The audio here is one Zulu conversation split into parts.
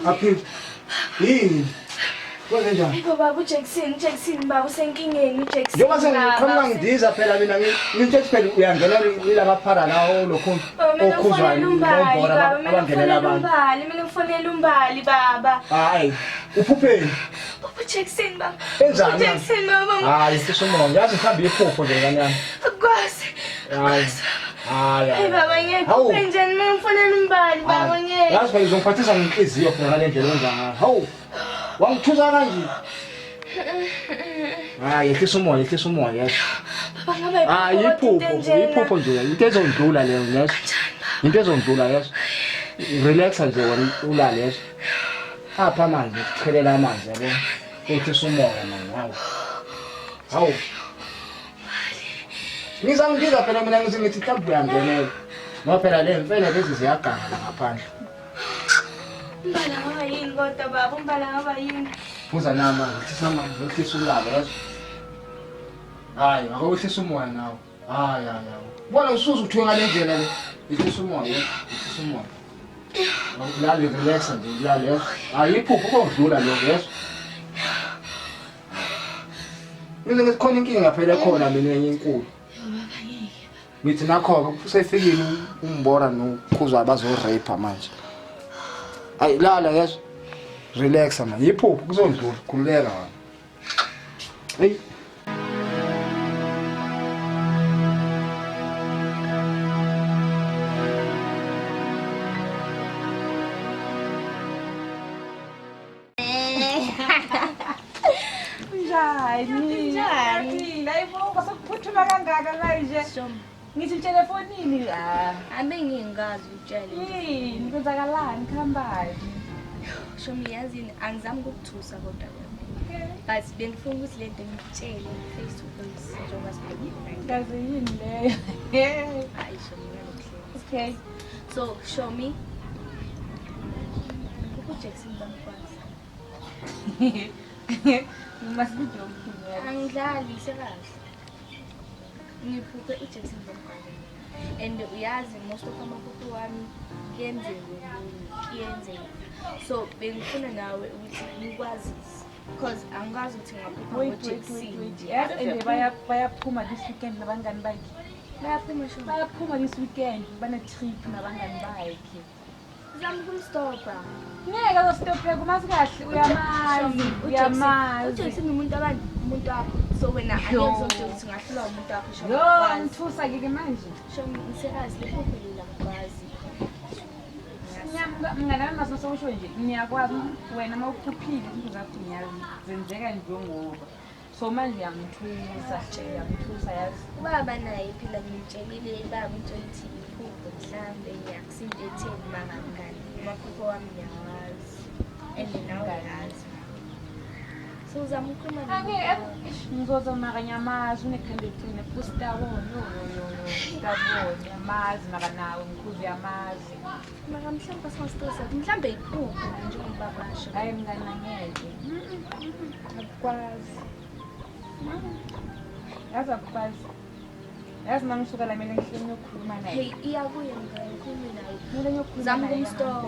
Aphi. Yini? Kwenzenjani? Hayibo baba Jackson baba usenkingeni Jackson. Njengoba sengiqhamuka ngidiza phela mina ngintshe phela uyangena ilamaphara lawo lokho okhuzwayo lombora abangenela abantu. Mina ngifonela umbali baba. Hayi, uphupheni. Baba Jackson baba. Enzani? Jackson baba. Hayi, sishomo yazi mhlambi iphupho nje ngani yami. Akwazi. Hayi baba ngeke njani mina ngifonela umbali baba ngeke. Yazi phela uzongiphathisa ngenhliziyo phela ngale ndlela enzanga. Hawu. Wangithuza kanje. Yehlisa umoya yes. Baba ngabe iphupho nje into ezondlula leyo yes. Into ezondlula yes. Relax nje wena ulale yes. Apha manje sichelela amanzi yabo. Yehlisa umoya manje. Hawu. Ngizangibiza phela mina ngithi mhlawumbe uyangenela. Ngoba phela le mfene lezi ziyaganga la ngaphandle. Umbala ngaba yini kodwa baba umbala ngaba yini? Fuza nama ngithi ulala yazi. Hayi akawuhlisa umoya nawe. Hayi. Bona usuze uthwe ngale ndlela le. Ihlisa umoya. Ulale relax nje ulale yazi. Hayi iphupho kodlula lokho yazi. Mina ngisikhona inkinga phela khona mina enkulu. Ngithi nakho usefikile umbora nokhuzwa abazo rape manje. Hayi lala yes. Relax manje. Iphupho kuzondlula khululeka wena. Hey. Njani? Hayibo kwasakuphuthuma kangaka manje. Ngithi telefonini Abe ngingazi utshele. Yini kwenzakalani khambani? Shomi yazini angizami ukuthusa kodwa. But bengifuna ukuthi lento ngitshele face to face njengoba sibhekile. Ngazi yini leyo? Hayi Shomi ngalokuhle. Okay. So Shomi Jackson bamkwazi. Ngimasibidi omkhulu. Angidlali sekahle. Ngiphuphe uJackson bamkwazi. And uyazi most of amaphupho wami kuyenzeka. So bengifuna nawe ukuthi ngikwazise because angazi ukuthi ngaphupha Wait. And bayaphuma this weekend nabangani bakhe. Bayaphuma this weekend bana trip nabangani bakhe. Zami kumstopa. Ngeke uzostophe kumazi kahle uyamazi. uJackson umuntu wakho so wena angezonto ukuthi ngahlula umuntu wakho Shomi. Yo ngithusa ke manje. Shomi ngisekazi lephupho lila ngikwazi. Mngana wami masosho nje ngiyakwazi wena mawuphuphile into zakho ngiyazenzeka njengoba. So manje yamthusa yazi. Baba naye phela ngimtshelile baba ukuthi iphupho mhlambe ngiyakusinto etheni mangangani. Amaphupho wami ngiyawazi. And nawe uyazi. So uzama ukukhuluma naye. Ngizoza makanyamazi unekhanda ethini kustabona stabona yamazi makanawe ngikhuze yamazi. Mara mhlawumbe singastressa mhlawumbe iphupho njengoba basho. Hayi mngani ngeke. Akwazi. Yazi akwazi. Yazi mangisuka la mina ngihleli ngokukhuluma naye. Hey iyakuye ngeke ngikhulume naye. Mina ngiyokhuluma Zama naye. kumstop.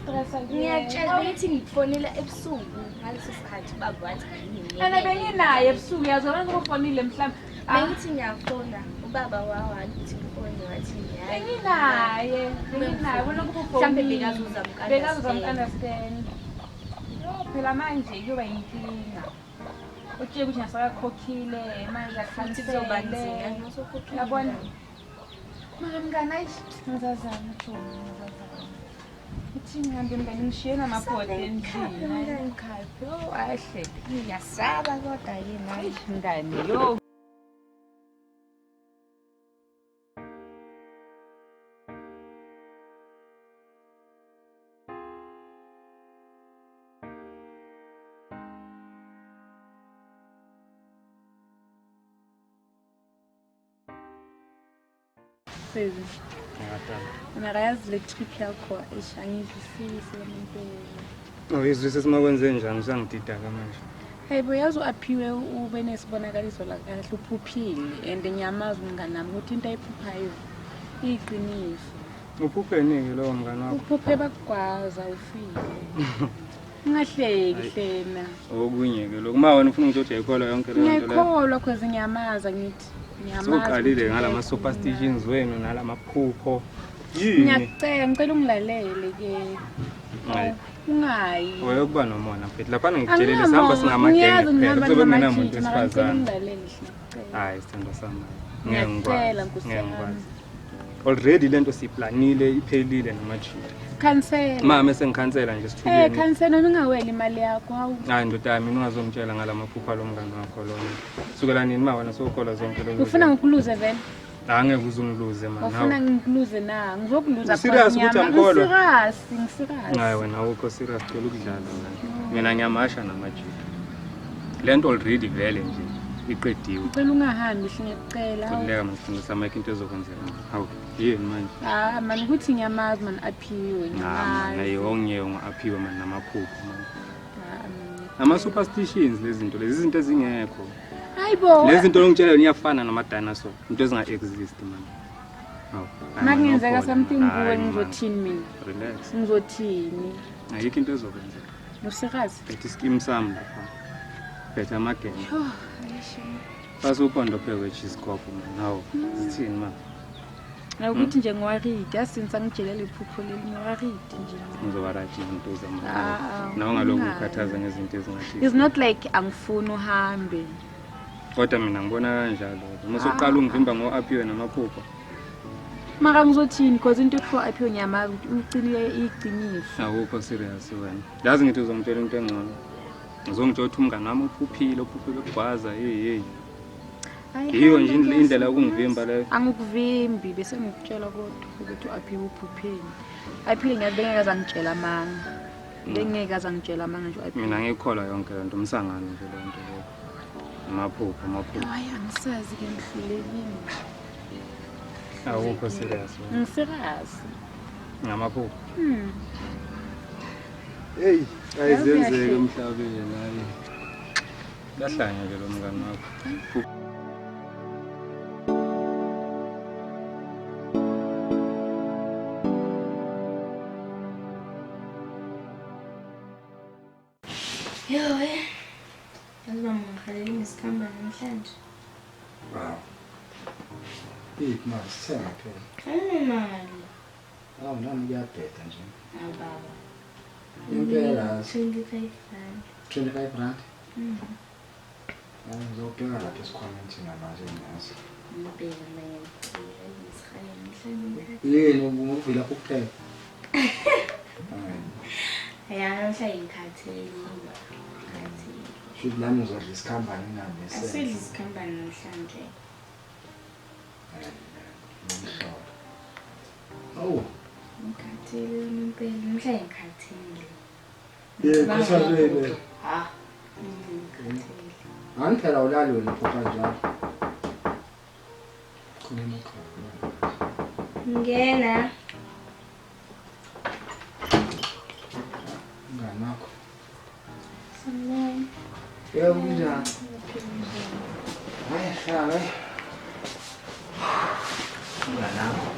Stressa ngiyatshela ukuthi ngifonela ebusuku ngaleso sikhathi baba wathi ngiyini. Ana benginaye ebusuku yazona ngokufonile mhlawumbe Bengithi ngiyafona ubaba wathi ngifone wathi Benginaye bona mhlambe bekazuza understand. Phela manje kuyoba yinkinga. Utsheke ukuthi ngasakakhokhile manje futhi kuzoba nzima nosokhokhile. Yabona. Mara mngani ngizazama uthi ngihambe mngani ngishiye namabhodi endlini. Ngikhaiphi ahle ngiyasaba kodwa yini mngani yo. Ngarayazi le trip yakho ishangizwisise ngempela. Izwise simakwenze njani usangididaka manje. Hayibo yazi uaphiwe ube nesibonakaliso la kahle uphuphile and ngiyamazi umngani nami ukuthi into ayiphuphayo iqiniso. Uphuphenike lo mngani wakho. Uphuphe bakugwaza ufile. Ungahleki hlena. Okunye ke lo kuma wena ufuna ukuthi uyayikholwa yonke le nto le. Ngiyakholwa cause ngiyamaza ngithi. Soqalile ngalama superstitions wenu nalamaphupho. Yini? Ngiyacela ngicela ungilalele ke. Hayi. Ungayi. Oyokuba nomona mfethu lapha ngikutshelile sihamba singamagenge phela kube kunamuntu esifazana. Hayi sithando sami. Ngiyakwazi. Already lento siplanile iphelile namajita. Cancel. Mama sengikhansela nje sithuleni. Cancel noma ingaweli imali yakho hawu. Hayi ndoda yami ungazongitshela ngalamaphupha lo mngani wakho lona. Sukela nini ma wena sokhola zonke lezo. Ufuna ngikuluze vele? Angeke uzungiluze man. Ufuna ngikuluze na? Ngizokuluza serious ukuthi amkholo. Ngisirious. Hayi wena awukho serious cela ukudlala manje. Mina ngiyamasha namajita. Lento already vele nje iqediwe. Ucela ungahambi ngiyacela. Kuleka manje samake into ezokwenzeka. Hawu yini manje? Man ukuthi ngiyamazi man aphiwe ngiyamazi. Hayi ongiyongo aphiwe man namaphupho man. Ama superstitions lezi zinto lezi izinto ezingekho. Hayibo. Lezi zinto longitshela niyafana nama dinosaur. Into ezinga exist man. Hawu. Makungenzeka something kuwe ngizothini mina? Relax. Ngizothini? Ayikho into ezokwenzeka. Usikazi? Ethi scheme sami lapha. Betha amagenge. Basupondo phekwe cheese coffee man. Hawu. Zithini man? Ukuthi nje ngiwaridi asinsa ngijelele iphupho leli ngiwaridi nje. Ngizoba right into zamanje. Nawo ngaloko ukhathaza ngezinto ezingathi. It's not like angifuni uhambe. Kodwa mina ngibona kanjalo. Uma soqala ungivimba ngoaphiwe namaphupho. Mara ngizothini because into ekho aphiwe nyama ucile iqiniso. Awukho serious wena. Yazi ngithi uzongitshela into engcono. Ngizongitshela ukuthi umngane wami uphuphile kugwaza hey. Yiyo nje indlela ukungivimba leyo. Angikuvimbi bese ngikutshela kodwa ukuthi aphiwe uphupheni. Aphile ngiyabengeka ngitshela manga. Bengeka ngitshela manga nje aphiwe. Mina ngikholwa yonke lento umsangano nje lento leyo. Amaphupho. Hayi angisazi ke ngihlulekile. Awukho serious. Ngiserious. Ngamaphupho. Hey, ayizenzeke emhlabeni hayi. Lahlanya ke lo mngane wakho. Ngizomkhalela isikhamba namhlanje. Wow. Manje sithenga phela. Anemali. Awu nami ngiyabheda nje. Baba. Impela 25 rand. 25 rand. Ngizobheka lapha esikhwameni thina manje ngazi. Ngibheka manje isikhaya namhlanje. Yini uvela kuphela? Namhla ngikhathele. Should lami uzodla isikhambani nami ese. Asidli isikhambani namhlanje. Oh. Ngikhathele impela mhla ngikhathele. Kusalele. Ngikhathele. Ani phela ulali wena phoqa njalo. Khona ekhaya. Ngena. Nganakho. Sanibona. Kunjani? Hayi hlala. Nganakho.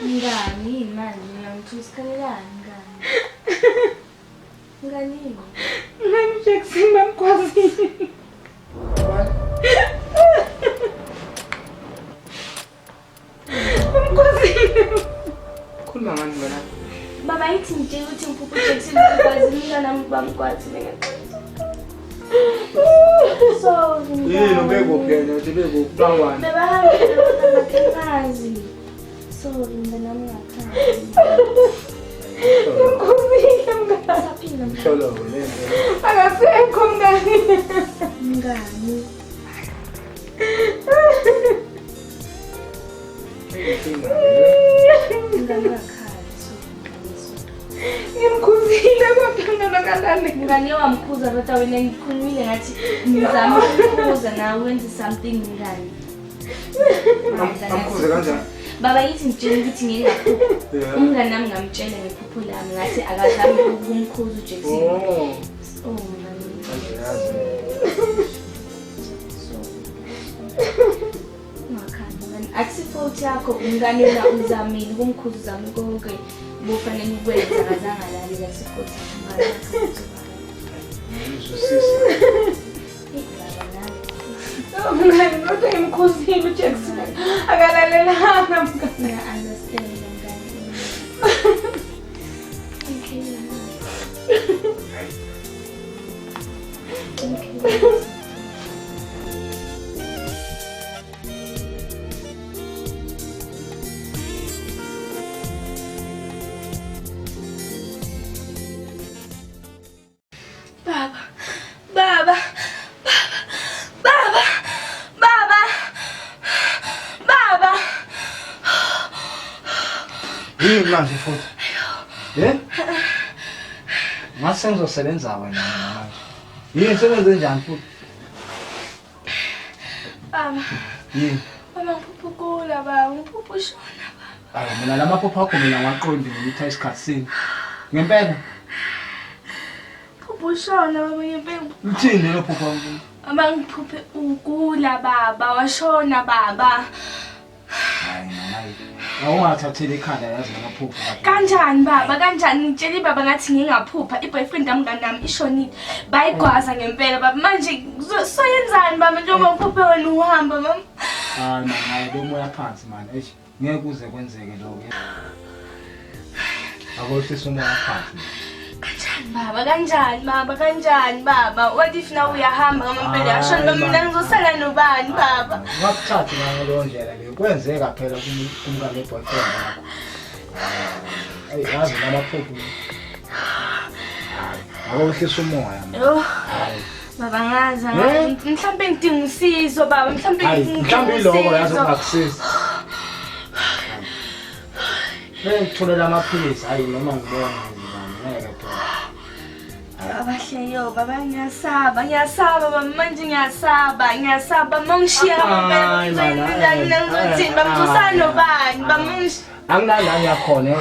Ngani manje ngithusikelelani ngani? Ngani? Ngani Jackson bamkwazile. Bamkwazile. Khuluma ngani wena? Baba yithi ngitshela ukuthi ngiphuphule Jackson bamkwazile nami bamkwazile ngeqiniso. So, Yini ubekuphi uthi bekubangwana? bebahambile ngamakhemazi. So, mina ngiyakhala. Bamkwazile mngani. Saphila mngani. Mhlolo lento. Akasekho mngani. Mngani. Mngani wakhali so. Ngimkhuzile kwaphela kalale. Mngani wamkhuza kodwa wena ngikhulumile ngathi ngizama ukukhuza nawe wenze something ngani. Amkhuze kanjani? Baba yithi ngitshela ukuthi ngingaphupha. Umngani nami ngamtshela ngephupho lami ngathi akazami ukumkhuza uJackson. Oh mngani. Akusifouthi yakho umngane wena uzamile ukumkhuza uzami konke bofanele ukwenza akazange alali lasifouthi umngane wakho. Mngani kodwa ngimkhuzile uJackson. Akalalelanga mngani. Understand mngane. Okay. Yini manje futhi? Ngase ngizosebenza wena manje. Yini sebenze njani futhi? Baba. Yini? Baba ngiphuphukula baba, ngiphuphusona baba. Hayi mina lamaphupho akho mina ngaqondi ngitha isikhathi sini. Ngempela. Phuphushona baba ngempela. Uthini lo phupho wami? Baba ngiphuphe ukula baba, washona baba. Hayi mama. Awungathatheli ikhanda yazi ngamaphupho. Kanjani baba, kanjani ngitshela baba ngathi ngingaphupha i-boyfriend yami kanami ishonile. Bayigwaza ngempela baba. Manje soyenzani baba njengoba uphuphe wena uhamba mama? Hayi mama, bemoya phansi man. Ngeke kuze kwenzeke lokho. Akohlisa umoya phansi. Kanjani baba? What if now uyahamba ngamampela yashona baba mina ngizosala nobani baba? Ngakuthatha ngalo ndlela le. Kwenzeka phela kumngane boyfriend wakho. Hey, yazi lamaphupho. Akohlisa umoya man. Yo. Baba ngazi mhlambe ngidinga usizo baba, mhlambe iloko yazi ungakusiza. Ngitholela amaphilisi hayi noma ngibona ngeke phela. Abahleyo baba ngiyasaba baba manje ngiyasaba mongishiya ngempela mina ngizothini bamthusana nobani bamungishi Angilala ngiyakhona.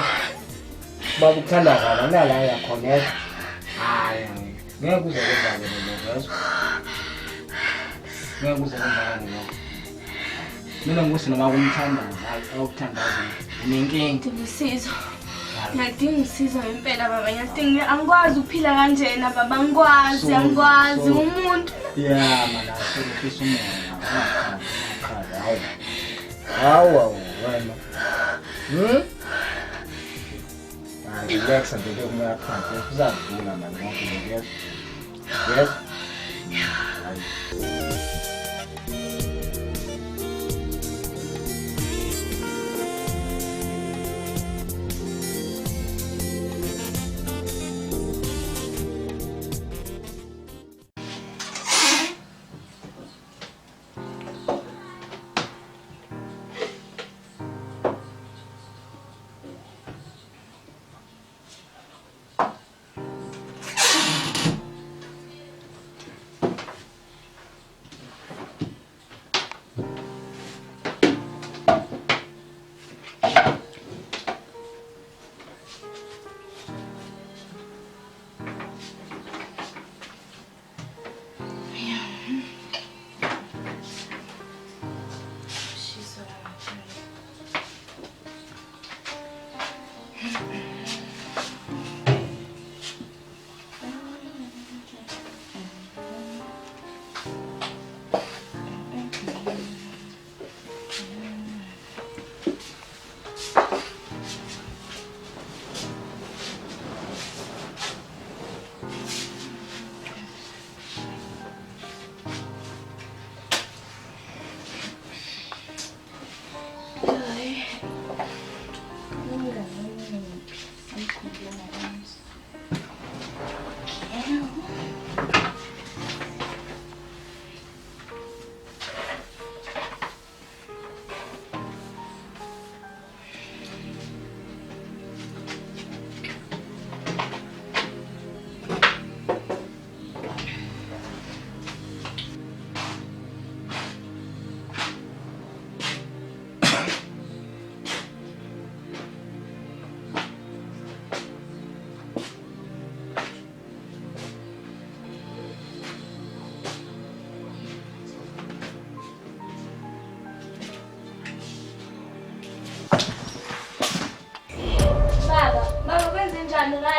Baba ukuthanda kabi angilala ngiyakhona. Hayi ngeke kuze kwenzeke lokho yazi. Ngeke kuze kwenzeke lokho. Mina ngusi noma kumthandaza hayi awukuthandaza nenkingi usizo. Ngiyadinga usizo ngempela baba, ngiyadinga angikwazi ukuphila kanjena baba, angikwazi umuntu. Yeah mana sokuhlisa umoya. Hawu wena. Relax and do umoya phansi. Uzavula manje ngeke. Yes.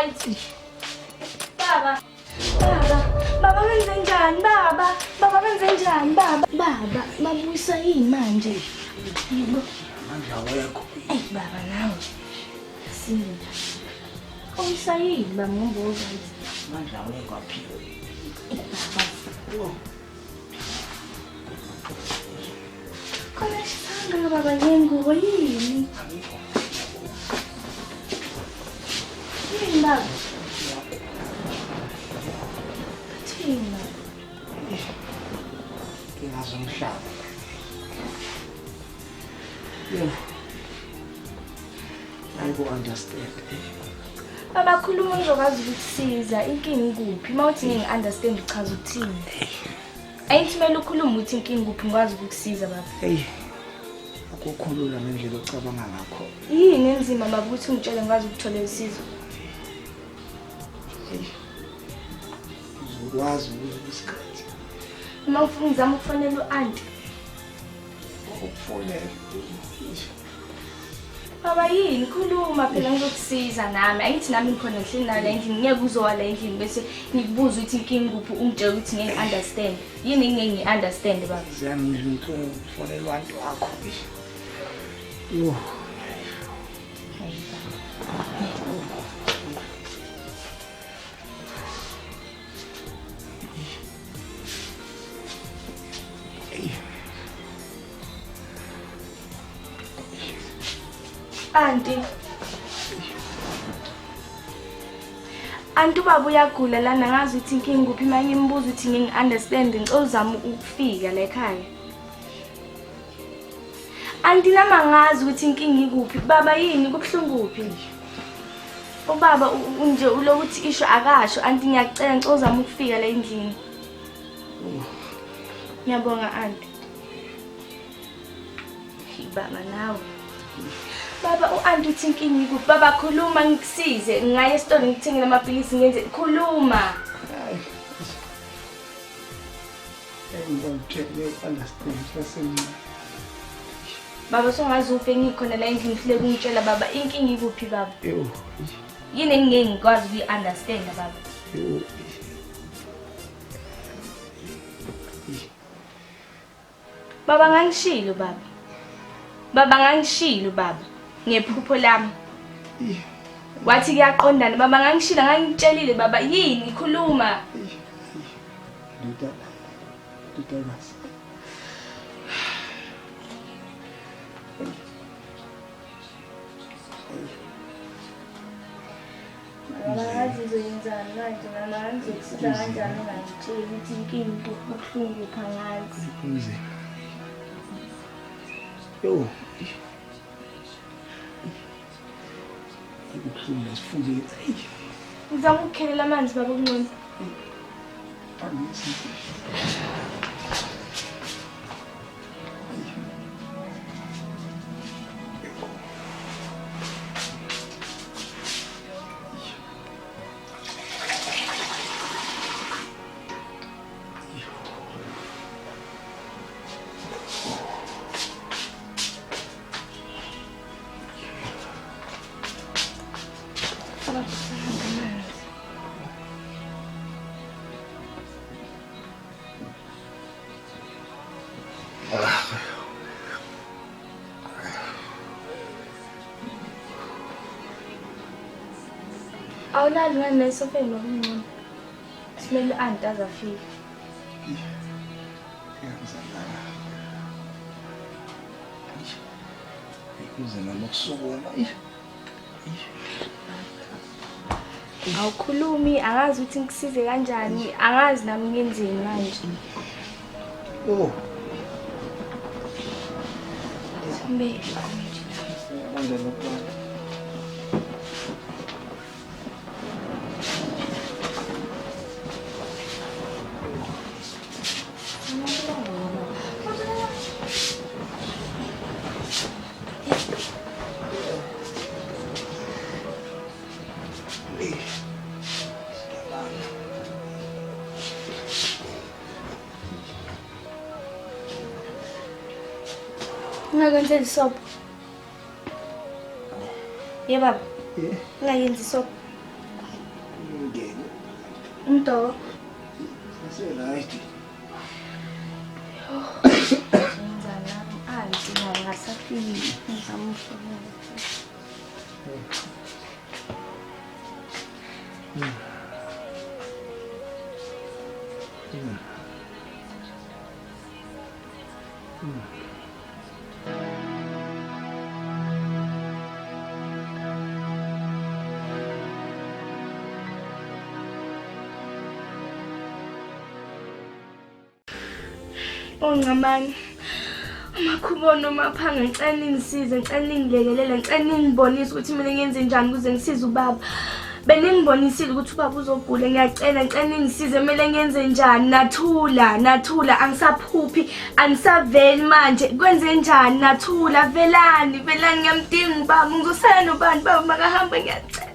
right. Baba wenze njani baba? Baba wenze njani baba? Baba, babuyisa yini manje? Yebo. Manje awekho. Baba nawe. Sinda. Uyisa yini baba ngomboza? Manje awekho aphila. Khona sisanga baba yengubo yini? Yini baba? Thina. Ngingazomhlaba. Yebo. Understand. Baba khuluma ngizokwazi ukusiza inkingi ikuphi mawuthi ngingi-understand uchaza ukuthini. Ayithi kumele ukhulume ukuthi inkingi ikuphi ngikwazi ukukusiza baba. Hey. Akukhulula ngendlela ocabanga ngakho. Yini enzima baba ukuthi ungitshele ngikwazi ukuthola usizo. Hey. Uzokwazi isikhathi. Uma ufuna ngizama ukufonela u-auntie. Ukufonela. Baba yini khuluma phela ngizokusiza nami. Ayithi nami ngikhona ngihleli nayo la endlini ngeke uzowa la endlini bese ngikubuza ukuthi inkingi kuphi ungitshela ukuthi ngeke understand. Yini ngeke ngi-understand baba? Siyangizwa inhlungu ukufonela abantu wakho. Yo. Auntie baba uyagula lana ngazi ukuthi inkingi kuphi manje ngimbuza ukuthi ngingi-understand ngicela uzama ukufika la ekhaya. Auntie nama ngazi ukuthi inkingi ikuphi baba yini kubuhlungu kuphi? Ubaba unje ulokuthi isho akasho auntie ngiyacela ngicela uzama ukufika la endlini. Ngiyabonga auntie. Baba nawe. Baba u-auntie uthi inkingi ikuphi? Baba khuluma ngikusize. Ngingaya esitolo ngithengele amaphilisi ngenze khuluma. Baba songazi ufe ngikhona la endlini ngifile kungitshela baba inkingi ikuphi baba? Yini engeke ngikwazi ukuyi-understand baba? Baba ngangishilo baba. Baba ngangishilo baba. Ngephupho lami. Wathi kuyaqondana baba ngangishila ngangitshelile baba yini khuluma. Dudabas. Ngazi zoyenzana manje nami ngizokusiza kanjani ngangitshela ukuthi inkingi kubuhlungu phangazi. Uze. Yo. Kubuhlungu asifundile. Ngizama ukukhelela amanzi baba uNcweni. Awulali ngani nesofeni baba uNcweni. Simele auntie azafika. Kuze nami ukusukuma. Awukhulumi angazi ukuthi ngikusize kanjani angazi nami ngenzeni manje. Oh. Mbe. Manje lokho. Ngayenza isopo. Ye baba. Yeah. Ngayenza isopo. ngene. Umdo. Seseright. Ngizana anti ngasafiki ngisamfuna. Ongamani umakhubona umaphanga ngicela ningisize ngicela ningilekelela ngicela ningibonise ukuthi mina ngenze njani ukuze ngisize ubaba beningibonisile ukuthi ubaba uzogula ngiyacela ngicela ningisize kumele ngenze njani nathula angisaphuphi anisaveli manje kwenze njani nathula velani ngiyamdinga ubaba ngizosala nobani baba makahamba ngiyacela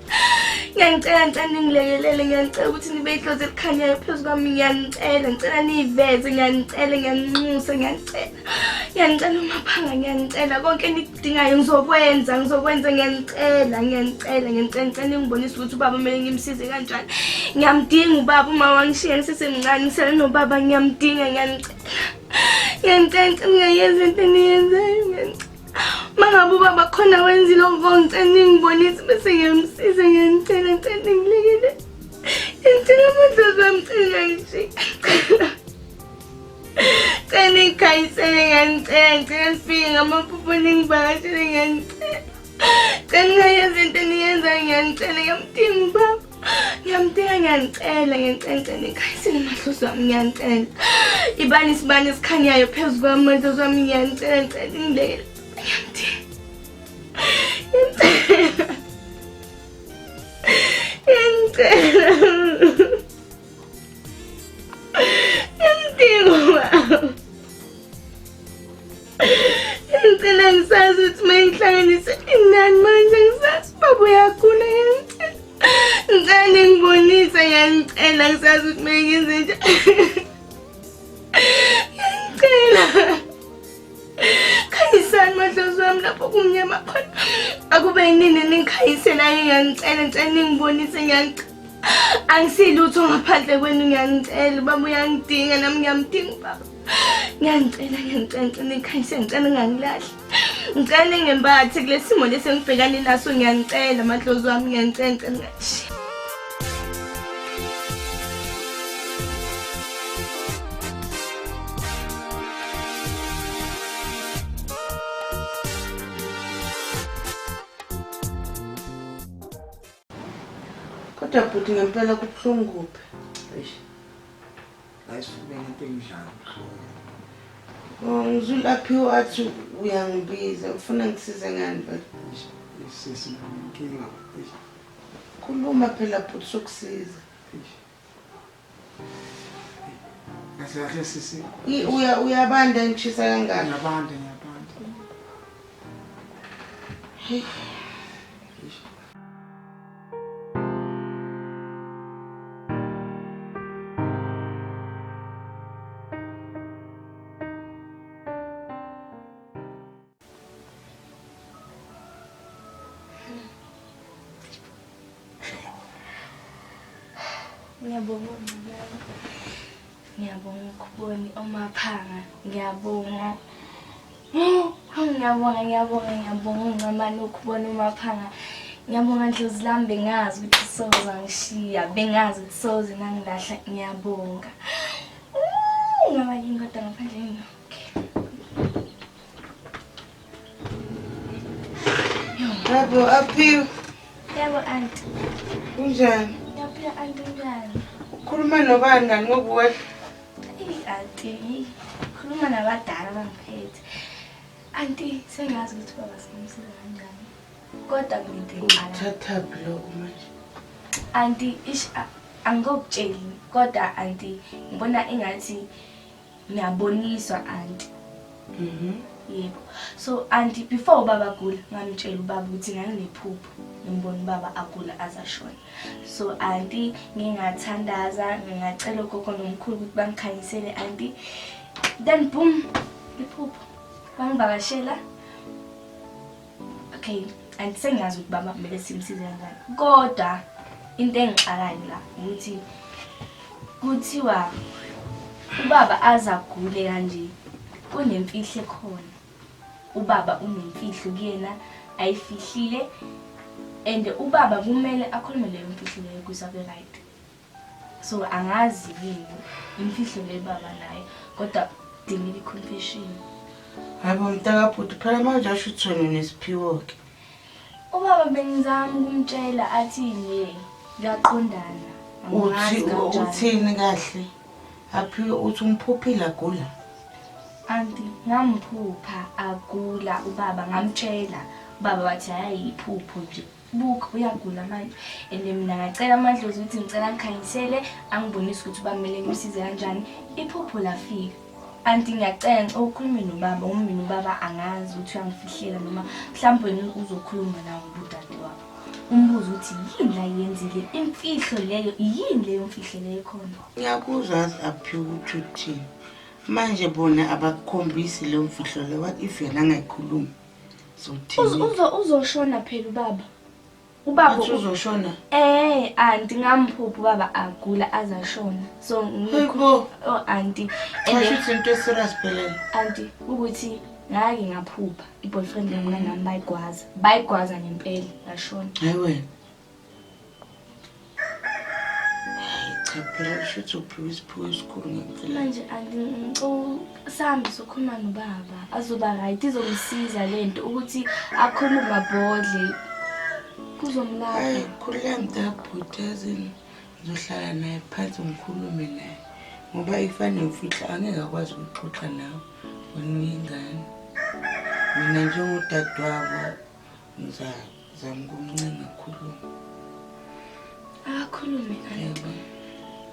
ngiyacela ningilekelele ngiyacela ukuthi nibe idlozi elikhanyayo phezu kwami ngiyacela niyiveze ngiyanxusa ngiyacela umaphanga ngiyacela konke nikudingayo ngizokwenza ngiyacela ningibonise ukuthi ubaba kumele ngimsize kanjani ngiyamdinga ubaba uma wangishiya ngisesemncane ngisele nobaba ngiyamdinga ngiyacela ngingayenza into eniyenzayo Mangabe ubaba khona wenzile ngicela ningibonise bese ngiyamsiza ngiyacela ningilekele ngicela amadlozi wami ngicela ngikhayisele ngiyacela nifike ngamaphupho ningivakashele ngiyacela ngingayenza into eniyenzayo ngiyacela ngiyamdinga ubaba ngiyacela nikhayisele amadlozi wami ngiyacela ibani isibani esikhanyayo phezu kwami amadlozi wami ngiyacela ningilekele ngicela ngisazi ukuthi uma ngihlanganise inani manje ngisazi ubaba uyagula ngicela ningibonise ngiyacela ngisazi ukuthi uma ngenze njani ngiyacela khayisani madlozi wami lapho kumnyama khona akube yinini ningikhayiselayo ngiyacela ningibonise ngiyacela angisilutho ngaphandle kwenu ngiyacela ubaba uyangidinga nami ngiyamdinga ubaba ngiyacela nikhayise ngicela ngangilahli ngicela ningembathi kule simo lesi engibhekane naso ngiyacela madlozi wami ngiyacela ngathi Kodwa bhuti ngempela kubuhlungu kuphi? Eish. Ayisifube ngento emidlalo. Ngizulaphiwe wathi uyangibiza ufuna ngisize ngani phela? Sesinkinga. Khuluma phela bhuti sokusiza. Kahle sisi. Uyabanda ngishisa kangaka? Ngiyabanda. Hey. Ngiyabonga ukubona umaphanga ngiyabonga ngamani ukubona umaphanga ngiyabonga ndlozi lami bengazi ukuthi soza ngishiya bengazi ukuthi soze nangilahla ngiyabonga ngaba yingoda ngaphandle yini Yebo aphiwe. Yebo auntie Kunjani? yaphila auntie njani Ukhuluma nobani ngani ngokuwe? auntie khuluma nabadala bangiphethe auntie sengazi ukuthi baba simsiza kanjani kodwa ngidinga Thathaphi lokho manje. auntie angokutsheli kodwa auntie ngibona engathi ngiyaboniswa auntie yebo so auntie before baba gula ngamtshela ubaba ukuthi nganginephupho ngibona ubaba agula azashona so auntie ngingathandaza ngingacela ugogo nomkhulu ukuthi bangikhanyisele auntie then boom iphupho bangivakashela okay auntie sengazi ukuthi baba kumele simsize kanjani kodwa into engixakayo la ukuthi kuthiwa ubaba azagule kanje kunemfihlo ekhona. Ubaba unemfihlo kuyena ayifihlile and ubaba kumele akhulume leyo mfihlo leyo kusabe right. So angazi yini imfihlo leyo baba nayo kodwa dingile confession. Hayi bomntaka bhuti phela manje asho ukuthi wena unesiphiwo ke. Ubaba bengizama ukumtshela athi nje ngiyaqondana. Uthini kahle? Aphiwe uthi umphuphile agula. Anti ngamphupha agula ubaba ngamtshela. Ubaba wathi hayi iphupho nje. Buka uyagula manje and mina ngacela amadlozi ukuthi ngicela ngikhanyisele angibonise ukuthi bamele ngimsize kanjani. Iphupho lafika. Anti ngiyacela ukukhuluma nobaba umina ubaba angazi ukuthi uyangifihlela noma mhlawumbe uzokhuluma nawe ngobudade wakho. Umbuzo uthi yini la yenzile imfihlo leyo yini leyo mfihlo leyo khona. Ngiyakuzwa aphiwe ukuthi uthini. Manje bona abakukhombisi leyo mfihlo leyo what if yena angayikhulumi. Sothini? Uzoshona phela ubaba. Ubaba uzoshona? Anti ngamphupha ubaba agula azashona. So anti kasho into eserious phela. Anti ukuthi ngake ngaphupha iboyfriend yami nami bayigwaza ngempela yashona. Hayi wena. Cha phela shuthi uphiwe isiphiwo esikhulu ngempela. Manje sambi sokhuluma nobaba azoba right izomsiza lento ukuthi akhuluma bodle kuzomlapha. Hayi khuleka mntabhuti yazini ngizohlala naye phansi ngikhulume naye ngoba ifane mfihla angeke akwazi ukuxoxa nawe wena uyingane. Mina njengodadewabo ngizama ukumncenga khuluma. Akakhulume kanti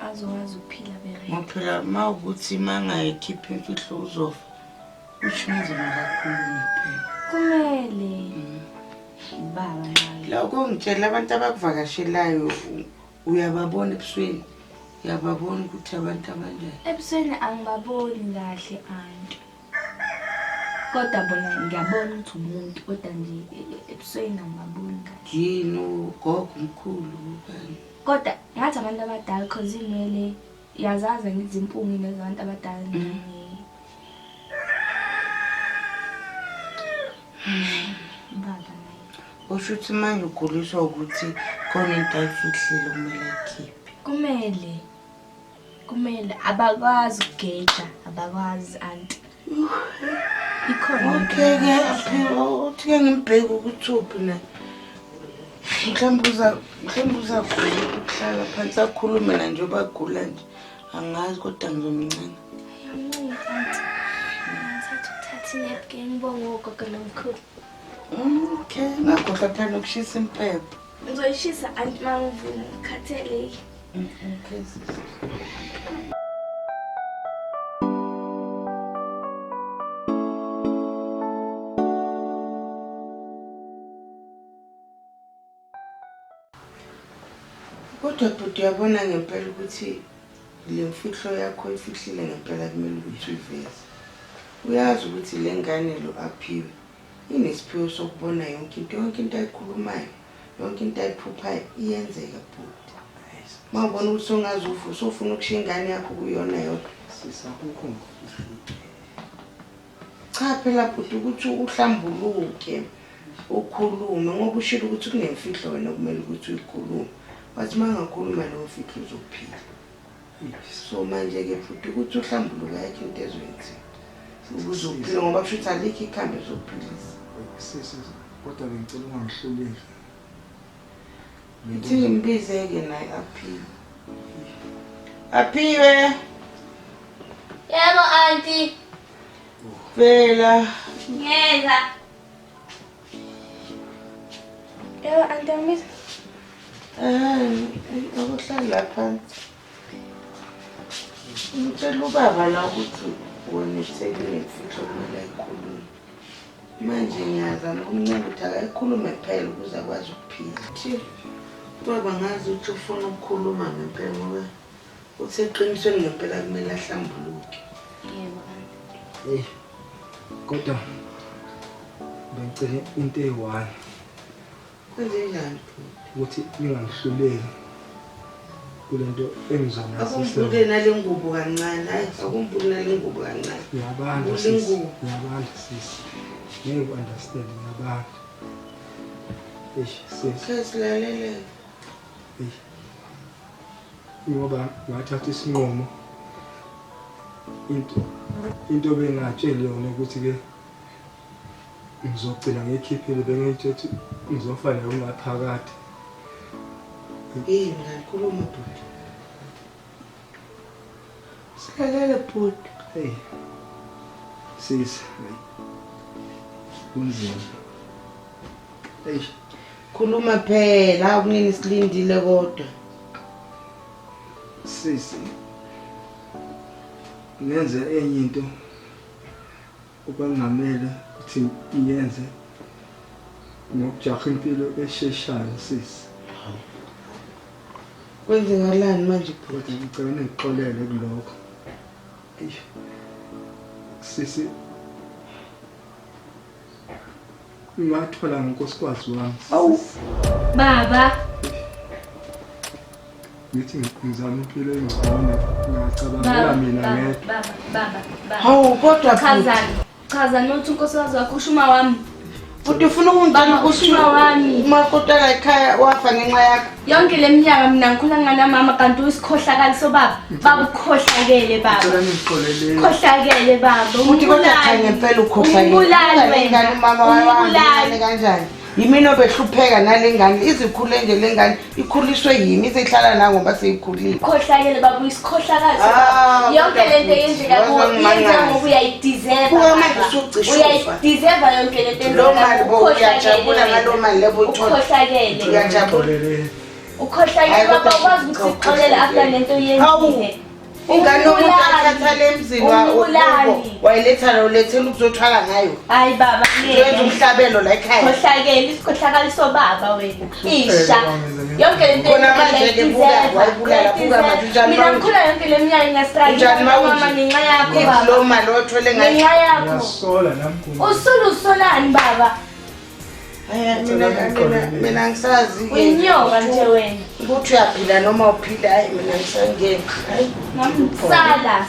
azokwazi ukuphila bereke. Ngophela mawukuthi mangayikhipha imfihlo uzofa uthi nzima kakhulume phela. Kumele baba manje. Lokho ngitshela abantu abakuvakashelayo uyababona ebusweni. Uyababona ukuthi abantu abanjani. Ebusweni angibaboni kahle anti. Kodwa bona ngiyabona ukuthi umuntu kodwa nje ebusweni angibaboni kahle. Yini ugogo omkhulu ubani? Kodwa ngathi abantu abadala cause inwele yazaza ngithi impungi nezabantu abadala ngiyini. Baba naye. Ushuthi manje uguliswa ukuthi khona into ayifihlile kumele ayikhiphe. Kumele abakwazi ukugeja abakwazi anti. Ikhona. Okay ke aphiwe uthi ke ngimbheke ukuthi uphi na. Mhlawumbe uza ukuhlala phansi akhulume na nje bagula nje. Angazi kodwa ngizomncane. Yamncane anti. Ngithatha inepke ngibonge ugogo nomkhulu. Okay, ngakhohlwa phela ukushisa impepho. Ngizoyishisa anti mangivuna ngikhathele. Okay. Kodwa bhuti uyabona ngempela ukuthi le mfihlo yakho ifihlile ngempela kumele ukuthi uyiveze. Uyazi ukuthi le ngane lo aphiwe inesiphiwo sokubona yonke into ayikhulumayo, yonke into ayiphuphayo iyenzeka bhuti. Mawubona ukuthi ungazi usufuna ukushiya ingane yakho kuyona yodwa. Sisakukho. Cha phela bhuti ukuthi uhlambuluke ukhulume ngoba ushilo ukuthi kunemfihlo wena kumele ukuthi uyikhulume. Wathi mangakhuluma lo mfihlo uzophila. So manje ke futhi ukuthi uhlambuluka yakhe into ezwenzi. Uzophila ngoba kusho ukuthi alikho ikhambi ezophilisa. Sisi kodwa bengicela ungangihluleli. Ithi ngimbizeke naye aphiwe. Aphiwe. Yebo auntie. Vela. Ngeza. Yebo auntie angimisa. Akuhlala phansi. Ngitshela ubaba la ukuthi wona isekile imfihlo kumele ayikhulume. Manje ngiyazama ukumncela ukuthi akayikhulume phela ukuze akwazi ukuphila. Baba ngazi ukuthi ufuna ukukhuluma ngempela ngoba useqinisweni ngempela kumele ahlambuluke. Yebo. Kodwa bengicela into eyi-1 Kwenze njani? ukuthi ningangihluleli kulento engizona Akumbuke nalengubo kancane. Hayi, akumbuke nalengubo kancane. Ngiyabanda sisi. Ngiyabanda sisi. Ngeke understand ngiyabanda. Sisi. Silalele. Ngoba ngathatha isinqumo into bengatsheli yona ukuthi ke ngizogcina ngikhiphile bengithi ngizofana ungaphakathi. Ngikhuluma bhuti. Silalele bhuti. Hey. Sisi. Kunzima. Hey. Khuluma phela akunini silindile kodwa. Sisi. Ngenze enye into obangamele ukuthi iyenze ngokujaha impilo esheshayo sisi. Kwenzakalani manje bhuti? Ngicela ngixolele kulokho. Sisi. Ngathola ngonkosikazi wami. Awu. Baba. Ngithi ngizama impilo engcono ngiyacabangela mina ngedwa. Baba. Hawu kodwa Chaza nothi unkosikazi wakho ushuma wami. Futhi ufuna ukungitshela ushuma wami. Umakotela ekhaya wafa ngenxa yakho. Yonke leminyaka mina ngikhula ngana mama kanti usikhohlakaliso baba. Baba ukhohlakele baba. Ngicela ngixolele. Khohlakele baba. Futhi kodwa cha ngempela ukhohlakele. Umbulali ngani mama wami kanjani? Yimini obehlupheka nalengane izikhule nje lengane ikhuliswe yimi isehlala la ngoba seyikhulile. Khohlakele baba uyisikhohlakaliso baba. Yonke lento yenzeka kuwe yenza ngoba uyayideserve. Uyayideserve yonke lento lo mali bo uyajabula ngalo mali lebo uthola. Ukhohlakele. Uyajabula. Ukhohlakele baba ukwazi ukuthi sixolele after lento yenzile. Ingane umuntu athatha lemzini wayiletha lo lethela ukuzothwala ngayo. Hayi baba yenza umhlabelo la ekhaya. Khohlakele isikhohlakaliso baba wena. Isha. Yonke lento khona manje ke wayibulala buka manje njani mina ngikhula yonke leminyaka ngiyastrike mama ngenxa yakho baba. Lo mali othole ngayo. Ngenxa yakho. Yasola namkhulu. Usolani baba? Mina ngisazi ke. Uyinyoka nje wena. Ukuthi uyaphila noma uphila hayi mina ngisangeke.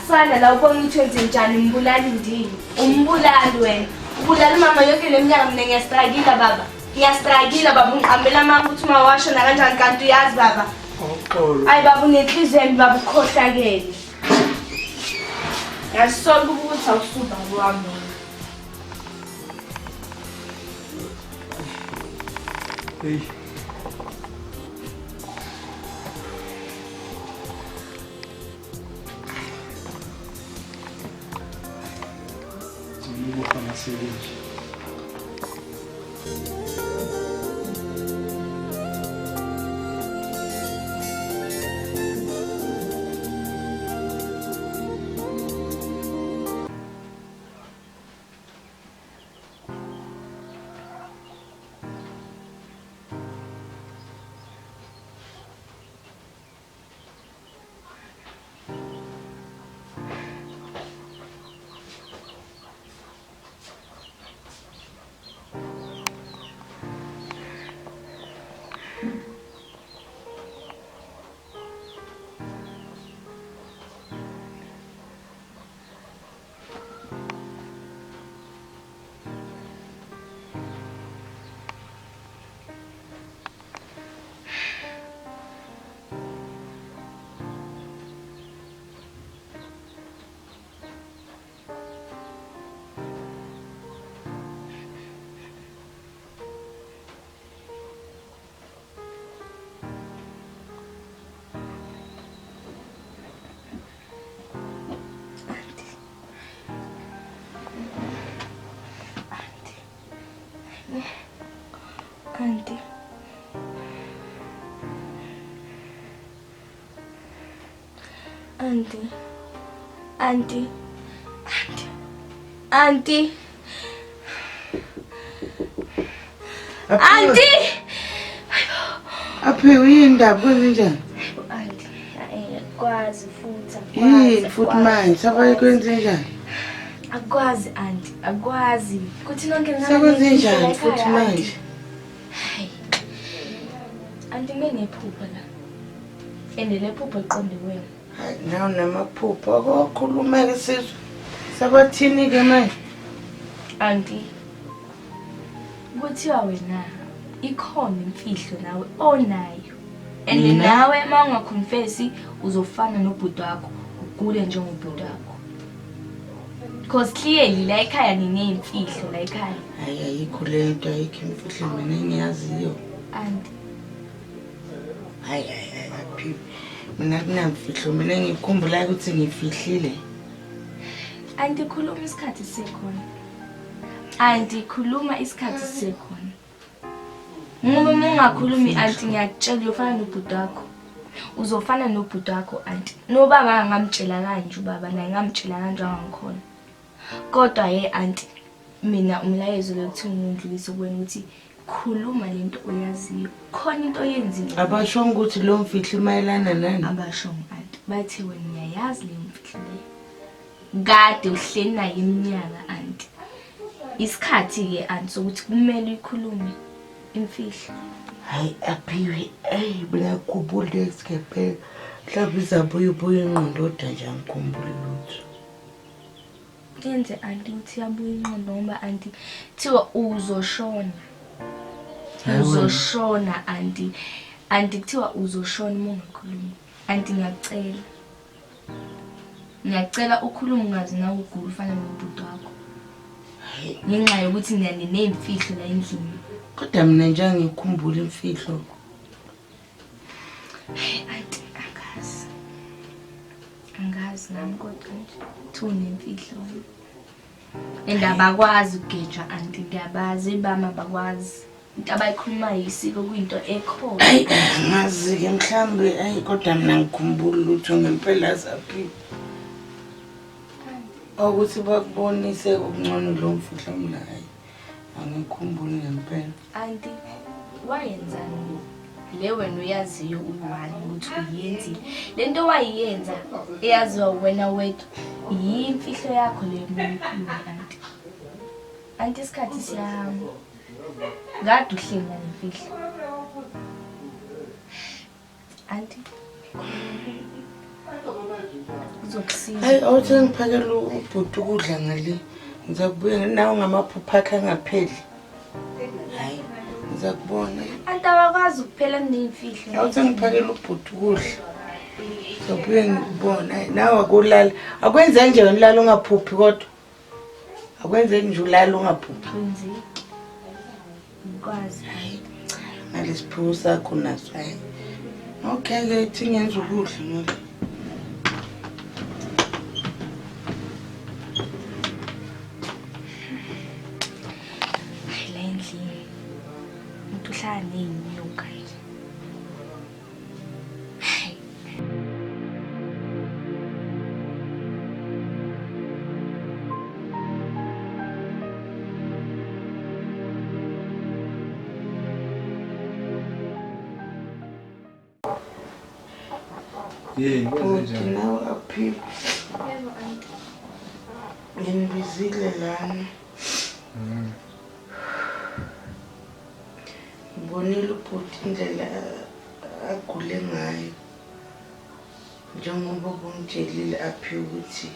Sala la ubona ukuthi wenze njani umbulali ndini. Umbulali wena. Ubulala mama yonke leminyaka mina ngiyastrikela baba. Ngiyastrikela baba ungiqambela mama ukuthi mawasho na kanjani kanti uyazi baba. Awuxolo. Hayi baba unenhliziyo embi baba ukhohlakele. Yasola ukuthi awusuba wami. Hey. Zonibuka masebenzi. Auntie. Aphe uyindaba kwenze njani? Auntie, kwazi futhi Futhi manje sabaye kwenze njani? Akwazi auntie, akwazi. Kuthi nonke ngana. Sekwenze njani futhi manje? Auntie nginephupha la. le phupho iqonde kuwena. Hayi nawo namaphupho akokhuluma ke sizwe. Sabathini ke manje? Auntie. Kuthiwa wena ikhona imfihlo nawe onayo. And nawe mangaconfessi uzofana nobhuti wakho, ugule njengobhuti wakho. Because clearly la ekhaya nineyimfihlo la ekhaya. Hayi ayikho lento ayikho imfihlo mina engiyaziyo. Auntie. Hayi aphi. Mina kunamfihlo mina ngikhumbula ukuthi ngifihlile. Auntie khuluma isikhathi sekhona. Auntie khuluma isikhathi sekhona. Ngoba ungakhulumi auntie ngiyakutshela uyofana nobhuti wakho. Uzofana nobhuti wakho auntie. Nobaba ngamtshela kanje ubaba naye ngamtshela kanjalo ngikhona. Kodwa auntie mina umlayezo lokuthi ngindlulise kuwena ukuthi khuluma lento oyaziyo. Khona into oyenzile. Abasho ukuthi lo mfihlo imayelana nani? Abasho auntie. Bathi wena uyayazi le mfihlo le. Kade uhleli naye iminyaka auntie. Isikhathi ke auntie sokuthi kumele uyikhulume imfihlo. Hayi aphiwe mina kubule isikephe mhlawumbe izabuya ingqondo nje ngikhumbula lutho. Kenze auntie uthi yabuya ingqondo ngoba auntie thiwa uzoshona. Uzoshona auntie. Auntie kuthiwa uzoshona uma ungakhulumi. Auntie ngiyacela. Ngiyacela ukhulume ungazi nawe ugula ufana nobhuti wakho. Ngenxa yokuthi neyimfihlo la endlini. Kodwa mina nje ngikhumbula imfihlo. Auntie angazi nami kodwa nje thuna imfihlo. Endaba akwazi ukugejwa auntie ngiyabazi bama bakwazi. Into abayikhulumayo isiko kuyinto ekhona. Ngazi ke mhlambe kodwa mina ngikhumbula lutho ngempela zaphi. Ukuthi bakubonise okungcono lo mfihlo mina hayi. Angikhumbuli ngempela. Auntie wayenzani le wena uyaziyo uwani ukuthi uyenzile. Lento wayiyenza eyaziwa wena wethu yimfihlo yakho le mkhulu auntie. Auntie isikhathi siyahamba. Ngade uhlenga nemfihlo. Auntie uzokusiza. Hayi awuthi ngiphakela ubhuti ukudla ngale. Ngizakubuya nawe ngamaphupha akhe ngapheli. Hayi ngizakubona. Auntie abakwazi ukuphela nemfihlo. Awuthi ngiphakela ubhuti ukudla. Ngizabuya ngikubona. Nawe akulala. Akwenze nje unilala ungaphuphi kodwa. Akwenze nje ulala ungaphuphi. Kwenzi. Ngikwazi. Ngalesipho sakho naso hayi. Okay ke ithi ngenza ukudla ngale. Neyinyoka nje. Uthi nawe aphi. Ngibizile lana. Ngibonile ubhuti indlela agule ngayo. Njengoba bongitshelile aphi ukuthi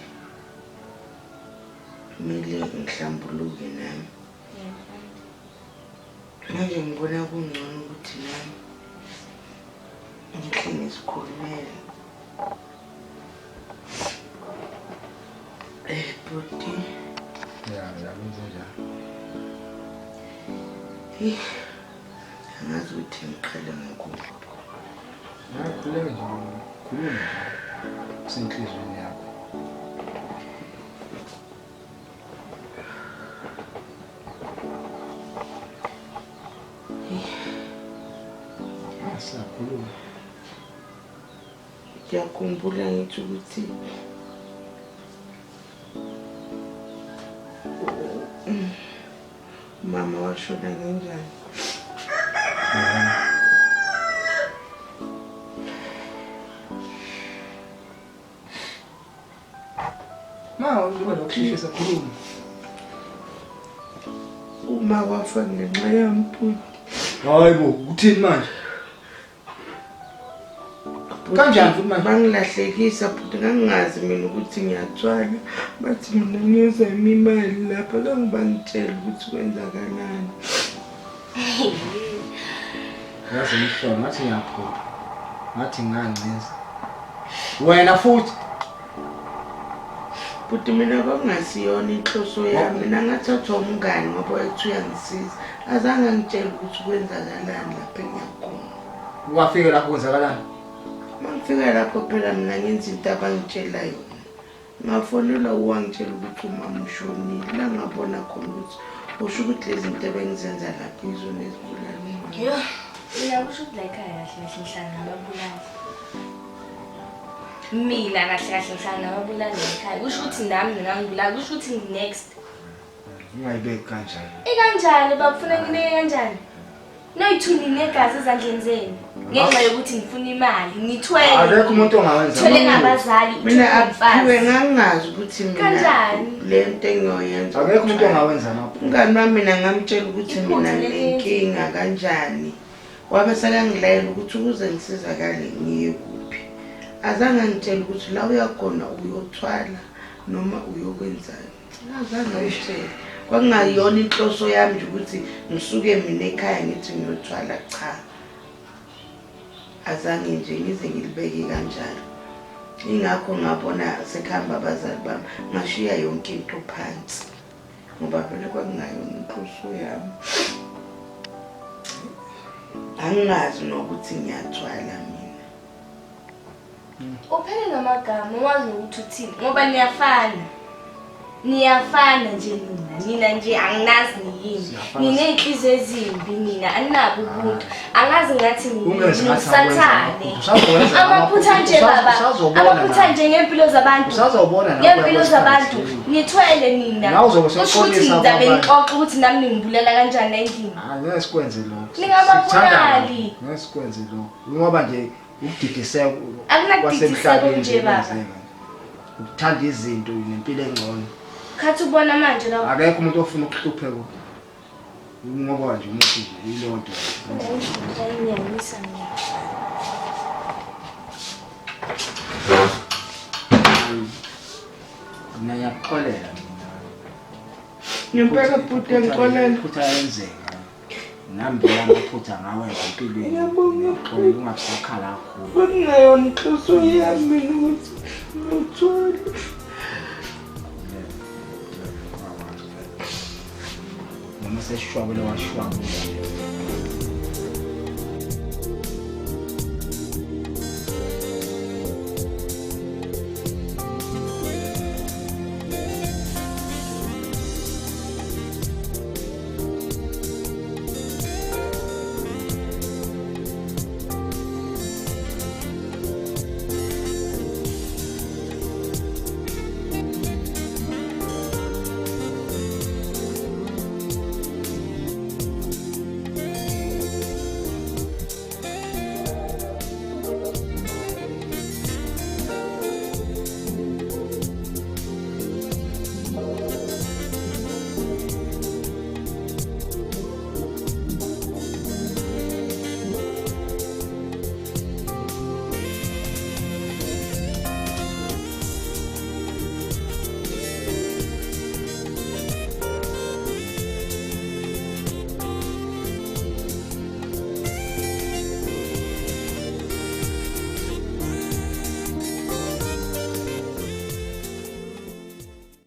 kumele ngihlambuluke nami. Manje ngibona kungcono ukuthi nami ngihle ngisikhulumele. Bhuti. Yakwenze njani? Angazi ukuthi ngiqale ngakuphi. Khuleka nje, khuluma kusenhlizweni yakho. Sakhuluma. Ngiyakhumbula ngithi ukuthi mama washona kanjani. Uzoba nokusheshisa khuluma. Uma wafa ngenxa yami bhuti. Hayibo, uthini manje? Kanjani futhi manje? Bangilahlekisa futhi ngangingazi mina ukuthi ngiyathwala. Bathi mina ngiyozama imali lapha kangibangitshela ukuthi kwenzakalani. Yazi ngihlola ngathi ngiyaphuka. Ngathi ngangenza. Wena futhi Futhi mina kwakungasiyona inhloso yami. Mina ngathathwa umngani ngoba wethu uyangisiza. Azange angitshele ukuthi kwenzakalani lapha engiyakhona. wafika lapho kwenzakalani? Mangifika lapho phela mina ngenza into abangitshela yona. Ngafonela uwangitshela ukuthi umama ushonile. La ngabona khona ukuthi usho ukuthi lezi zinto ebengizenza lapha izona ezibulala umama. Yo, mina kusho ukuthi la ekhaya kahle kahle ngihlala nababulali. Mina kahle kahle ngihlala nababulali ekhaya. Kusho ukuthi nami ngangibulala, kusho ukuthi next. Ungayibeki kanjani? Kanjani bafuna ngine kanjani? Noyithuni negazi ezandleni zenu. Ngenxa yokuthi ngifuna imali, ngithwele. Akekho umuntu ongawenza. Thwele ngabazali, Mina aphiwe ngangazi ukuthi mina kanjani? lento engiyoyenza. Akekho umuntu ongawenza lapho. Umngani wami mina ngamtshela ukuthi mina nginenkinga kanjani. Wabe sekangilayela ukuthi ukuze ngisizakale ngiye kuphi. Azange ngitshela ukuthi la uyakhona uyothwala noma uyokwenzani. Azange ngitshela. Kwakungayona inhloso yami nje ukuthi ngisuke mina ekhaya ngithi ngiyothwala cha. Azange nje ngize ngilibeke kanjalo. Ingakho ngabona sekhamba abazali bami ngashiya yonke into phansi. Ngoba vele kwakungayona inhloso yami. Angazi nokuthi ngiyathwala mina. Uphele ngamagama wazi ukuthi uthini ngoba niyafana. Niyafana nje mina nje anginazi niyini. Ninenhliziyo ezimbi mina anginabo ubuntu. Angazi ngathi ngisathane. Amaphutha nje baba. Amaphutha nje ngempilo zabantu. Usazobona Ngempilo zabantu. Nithwele nina. Kusho ukuthi ngizabe ngixoxa ukuthi nami ngibulela kanjani endlini. Ngeke sikwenze lokho. Ningababulali. Ngeke sikwenze lokho. Ngoba nje ukudidiseka Akunakudidiseka nje baba. Ukuthanda izinto nempilo engcono. Khathi ubona manje la. Akekho umuntu ofuna ukuhlupheka. Ngoba nje umuntu yilonto. Ngiyanyisa mina. Mina ngiyakukholela. Ngempela futhi ngixolela. Futhi ayenzeka. Nami amaphutha ngawenza empilweni. Ngiyaqola ungabusakhala kakhulu. Kwakungayona inhloso yami mina ukuthi ngithwala. Noma seshwabele washwabela.